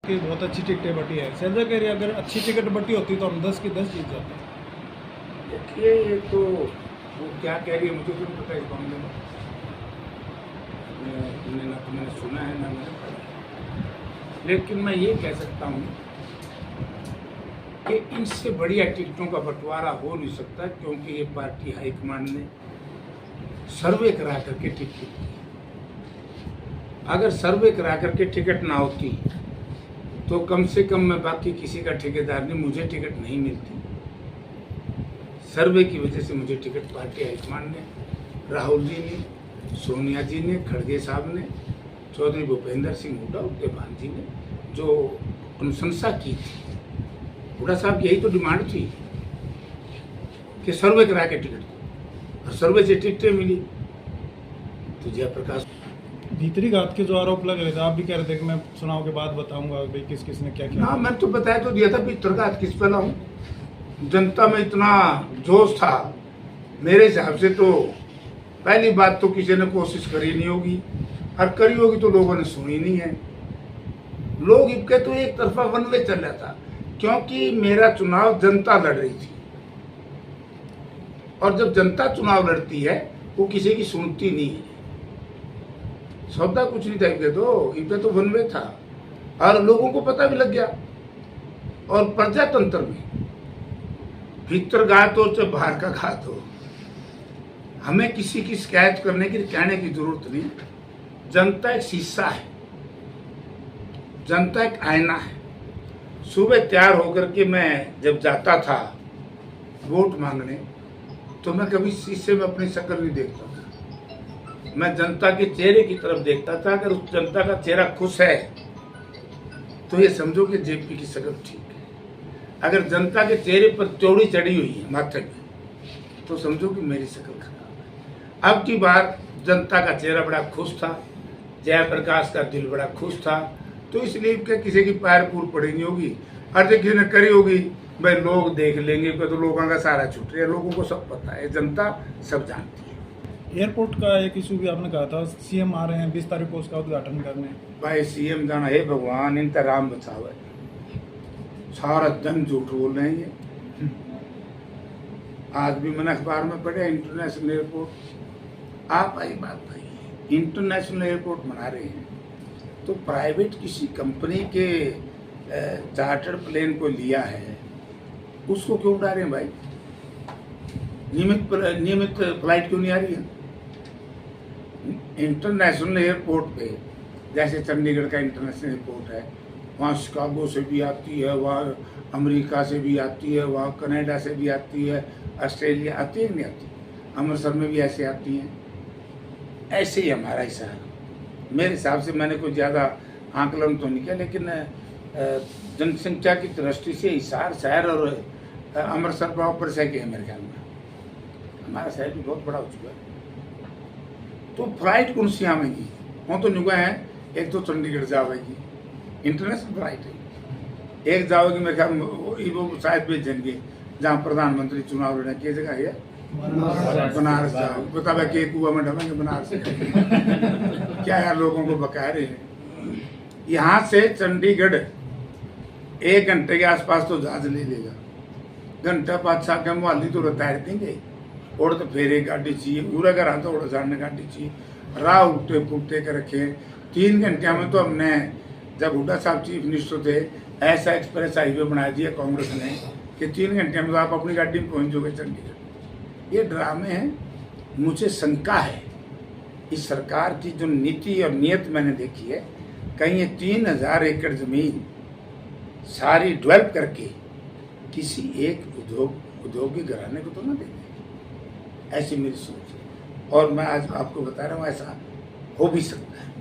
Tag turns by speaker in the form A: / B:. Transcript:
A: कि बहुत अच्छी टिकटें बटी है। शैलजा कह रही है अगर अच्छी टिकट बटी होती तो हम 10 की 10 जीत जाते।
B: देखिए, ये तो वो क्या कह रही है मुझे तो नहीं पता इस मामले में। ना तो मैंने सुना है ना मैंने पढ़ा, लेकिन मैं ये कह सकता हूँ कि इनसे बढ़िया टिकटों का बंटवारा हो नहीं सकता, क्योंकि ये पार्टी हाईकमांड ने सर्वे करा करके टिकट दी। अगर सर्वे करा करके टिकट ना होती तो कम से कम मैं बाकी किसी का ठेकेदार नहीं, मुझे टिकट नहीं मिलती। सर्वे की वजह से मुझे टिकट पार्टी हाईकमांड ने, राहुल जी ने, सोनिया जी ने, खड़गे साहब ने, चौधरी भूपेंद्र सिंह हुड्डा, उनके भान जी ने जो अनुशंसा की थी, हुड्डा साहब की यही तो डिमांड थी कि सर्वे करा के टिकट दो, और सर्वे से टिकटें मिली। तो जयप्रकाश
A: भीतरी घात के जो आरोप लग रहे थे, आप भी कह रहे थे कि मैं चुनाव के बाद बताऊंगा भाई किस किस ने क्या किया।
B: हाँ, मैं तो बताया तो दिया था भीतरघात किस पे लाऊं। जनता में इतना जोश था, मेरे हिसाब से तो पहली बात तो किसी ने कोशिश करी नहीं होगी, और करी होगी तो लोगों ने सुनी नहीं है। लोग इनके तो एक तरफा वन वे चल रहा था, क्योंकि मेरा चुनाव जनता लड़ रही थी, और जब जनता चुनाव लड़ती है वो किसी की सुनती नहीं है। सौदा कुछ नहीं था इनके तो वन वे था, और लोगों को पता भी लग गया। और प्रजातंत्र में भीतर घात हो चाहे बाहर का घात हो, हमें किसी की शिकायत करने की, कहने की जरूरत नहीं। जनता एक शीशा है, जनता एक आईना है। सुबह तैयार होकर के मैं जब जाता था वोट मांगने, तो मैं कभी शीशे में अपनी शक्ल नहीं देखता था, मैं जनता के चेहरे की तरफ देखता था। अगर उस जनता का चेहरा खुश है तो ये समझो कि जेपी की शक्ल ठीक है। अगर जनता के चेहरे पर चौड़ी चढ़ी हुई है माथे में, तो समझो कि मेरी शक्ल खराब है। अब की बार जनता का चेहरा बड़ा खुश था, जयप्रकाश का दिल बड़ा खुश था, तो इसलिए किसी की पैर पूर पड़ी नहीं होगी, और जो किसी ने करी होगी भाई लोग देख लेंगे, तो लोगों का सारा छूट रहा है। लोगों को सब पता है, जनता सब जानती है।
A: एयरपोर्ट का एक इशू भी आपने कहा था, सीएम आ रहे हैं 20 तारीख को उसका उद्घाटन करने।
B: भाई सीएम जाना है, भगवान इनका राम बचावे, सारा जन झूठ बोल रहे हैं ये। आज भी मैंने अखबार में पढ़ा इंटरनेशनल एयरपोर्ट, आप आई बात भाई, इंटरनेशनल एयरपोर्ट बना रहे हैं तो प्राइवेट किसी कंपनी के चार्टर्ड प्लेन को लिया है, उसको क्यों उड़ा रहे हैं भाई? नियमित फ्लाइट क्यों नहीं आ रही है? इंटरनेशनल एयरपोर्ट पे, जैसे चंडीगढ़ का इंटरनेशनल एयरपोर्ट है, वहाँ शिकागो से भी आती है, वहाँ अमेरिका से भी आती है, वहाँ कनाडा से भी आती है, ऑस्ट्रेलिया आती है नहीं आती, अमृतसर में भी ऐसे आती हैं। ऐसे ही हमारा हिसाब, मेरे हिसाब से मैंने कोई ज़्यादा आंकलन तो नहीं किया, लेकिन जनसंख्या की दृष्टि से हिसार शहर और अमृतसर बराबर से के है मेरे ख्याल में। हमारा शहर भी बहुत बड़ा हो चुका है, तो फ्लाइट कौन सी आवेगी? वो तो निगाह है, एक तो चंडीगढ़ जाएगी, इंटरनेशनल फ्लाइट है, एक जाओगी मेरे ख्याल में वो शायद भेजेंगे जहाँ प्रधानमंत्री चुनाव लड़ने की जगह है बनारस जाओ, बता के कुआ में ढमेंगे बनारस क्या यार, लोगों को बका रहे हैं। यहाँ से चंडीगढ़ 1 घंटे के आसपास तो जहाज ले लेगा, घंटा 5-6 के मोहाली तो उतार देंगे, और तो फिर एक गाड़ी चाहिए, पूरा घर आता उड़ा जाने गाड़ी चाहिए, राह उल्टे पुलटे के रखे। 3 घंटे में तो हमने, जब हुड्डा साहब चीफ मिनिस्टर थे, ऐसा एक्सप्रेस हाईवे बना दिया कांग्रेस ने कि 3 घंटे में तो आप अपनी गाड़ी में पहुंच जाओगे चंडीगढ़। ये ड्रामे हैं। मुझे शंका है इस सरकार की जो नीति और नीयत मैंने देखी है, कहीं ये 3000 एकड़ जमीन सारी डेवलप करके किसी एक औद्योगिक घराने को तो ना देंगे, ऐसी मेरी सोच है। और मैं आज आपको बता रहा हूँ ऐसा हो भी सकता है।